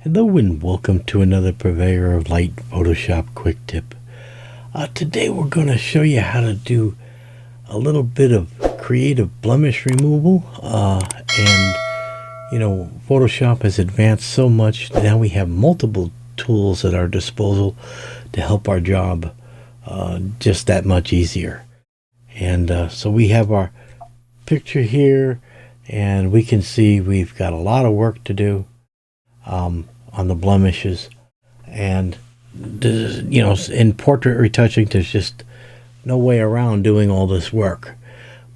Hello and welcome to another Purveyor of Light Photoshop quick tip. Today we're going to show you how to do a little bit of creative blemish removal. Photoshop has advanced so much. Now we have multiple tools at our disposal to help our job just that much easier. And so we have our picture here, and we can see we've got a lot of work to do on the blemishes. And in portrait retouching, there's just no way around doing all this work.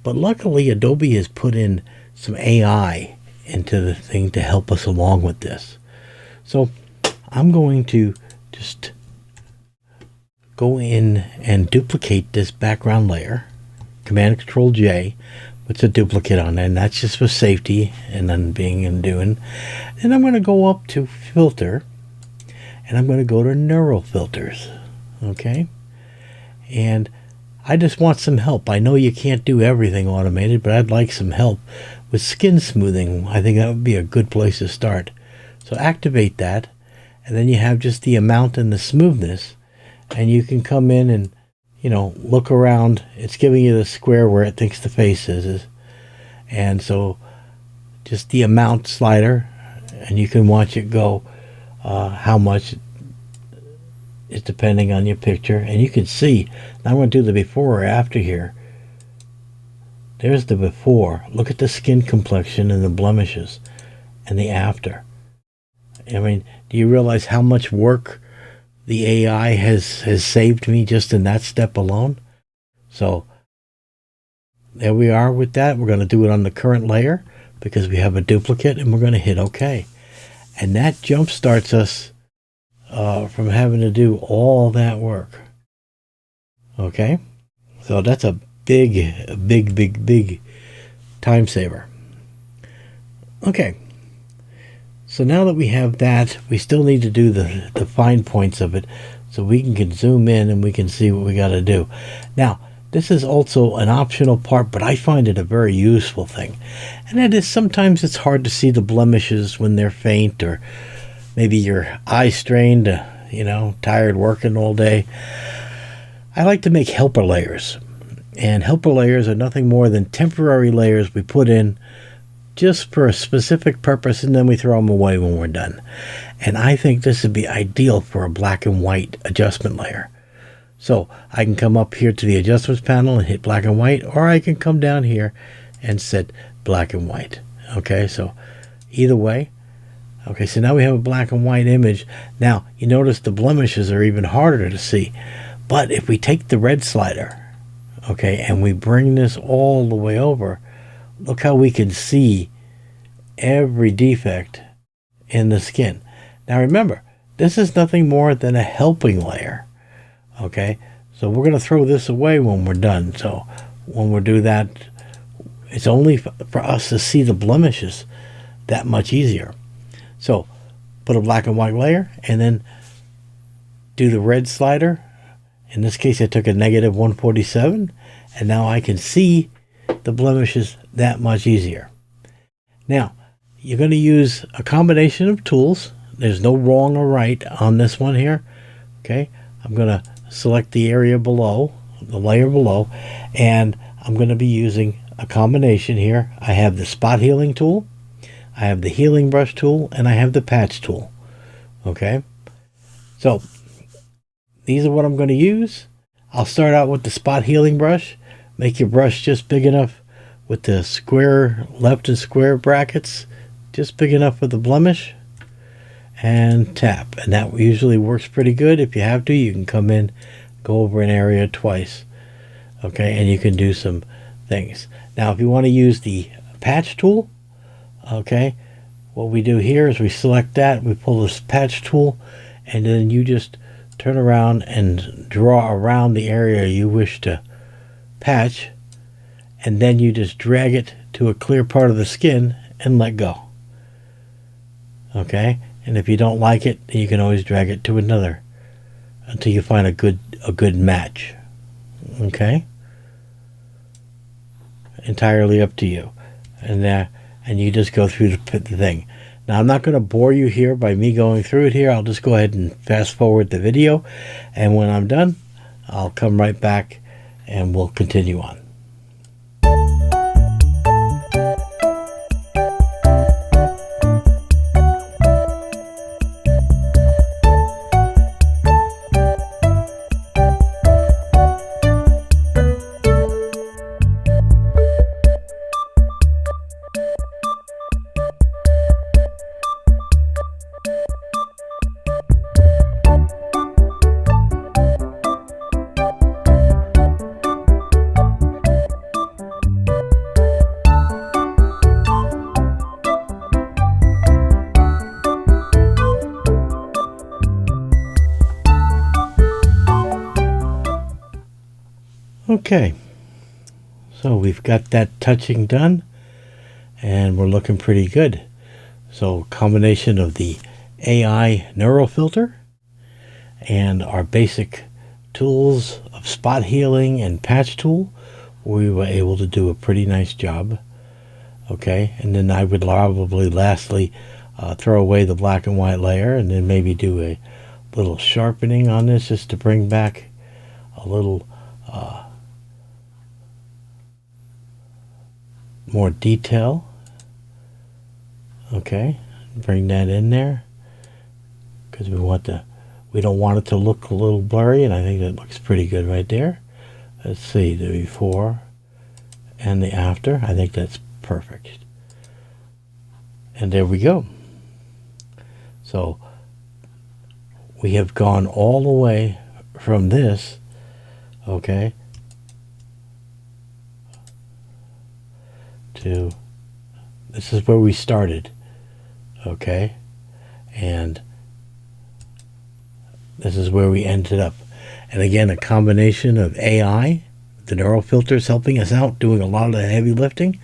But luckily Adobe has put in some AI into the thing to help us along with this. So I'm going to just go in and duplicate this background layer. Command Control J puts a duplicate on there, and that's just for safety and unbeing and doing. And I'm going to go up to filter, and I'm going to go to neural filters. Okay, and I just want some help. I know you can't do everything automated, but I'd like some help with skin smoothing. I think that would be a good place to start. So activate that, and then you have just the amount and the smoothness, and you can come in and look around. It's giving you the square where it thinks the face is. And so just the amount slider, and you can watch it go how much is depending on your picture. And you can see, now I'm going to do the before or after here. There's the before. Look at the skin complexion and the blemishes, and the after. I mean, do you realize how much work the AI has saved me just in that step alone? So there we are with that. We're going to do it on the current layer because we have a duplicate, and we're going to hit OK. And that jump starts us from having to do all that work. Okay, so that's a big time saver. Okay. So now that we have that, we still need to do the fine points of it so we can zoom in and we can see what we got to do. Now, this is also an optional part, but I find it a very useful thing. And that is, sometimes it's hard to see the blemishes when they're faint, or maybe your eye strained, tired working all day. I like to make helper layers. And helper layers are nothing more than temporary layers we put in just for a specific purpose, and then we throw them away when we're done. And I think this would be ideal for a black and white adjustment layer. So I can come up here to the adjustments panel and hit black and white, or I can come down here and set black and white. Okay, so either way. Okay, so now we have a black and white image. Now you notice the blemishes are even harder to see. But if we take the red slider, okay, and we bring this all the way over, look how we can see every defect in the skin. Now remember, this is nothing more than a helping layer. Okay, so we're going to throw this away when we're done. So when we do that, it's only for us to see the blemishes that much easier. So put a black and white layer, and then do the red slider. In this case, I took a -147, and now I can see the blemishes that much easier. Now, you're going to use a combination of tools. There's no wrong or right on this one here. Okay, I'm going to select the area below, the layer below, and I'm going to be using a combination here. I have the spot healing tool, I have the healing brush tool, and I have the patch tool. Okay, so these are what I'm going to use. I'll start out with the spot healing brush. Make your brush just big enough with the square left and square brackets, just big enough for the blemish, and tap. And that usually works pretty good. If you have to, you can come in, go over an area twice. Okay, and you can do some things. Now, if you want to use the patch tool, okay, what we do here is we select that, we pull this patch tool, and then you just turn around and draw around the area you wish to patch, and then you just drag it to a clear part of the skin and let go. Okay, and if you don't like it, you can always drag it to another until you find a good match. Okay, entirely up to you. And you just go through the thing. Now, I'm not going to bore you here by me going through it here. I'll just go ahead and fast forward the video, and when I'm done, I'll come right back and we'll continue on. Okay, so we've got that touching done, and we're looking pretty good. So combination of the AI neural filter and our basic tools of spot healing and patch tool, we were able to do a pretty nice job. Okay, and then I would probably lastly throw away the black and white layer, and then maybe do a little sharpening on this just to bring back a little more detail. Okay, bring that in there because we don't want it to look a little blurry, and I think that looks pretty good right there. Let's see, the before and the after. I think that's perfect. And there we go. So we have gone all the way from this, okay, to this is where we started, okay, and this is where we ended up. And again, a combination of AI, the neural filters helping us out, doing a lot of the heavy lifting,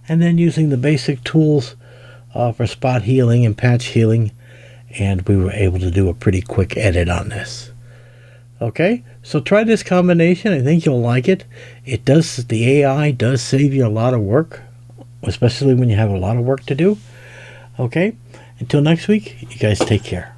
and then using the basic tools for spot healing and patch healing, and we were able to do a pretty quick edit on this. Okay, so try this combination. I think you'll like it. The AI does save you a lot of work, especially when you have a lot of work to do. Okay, until next week, you guys take care.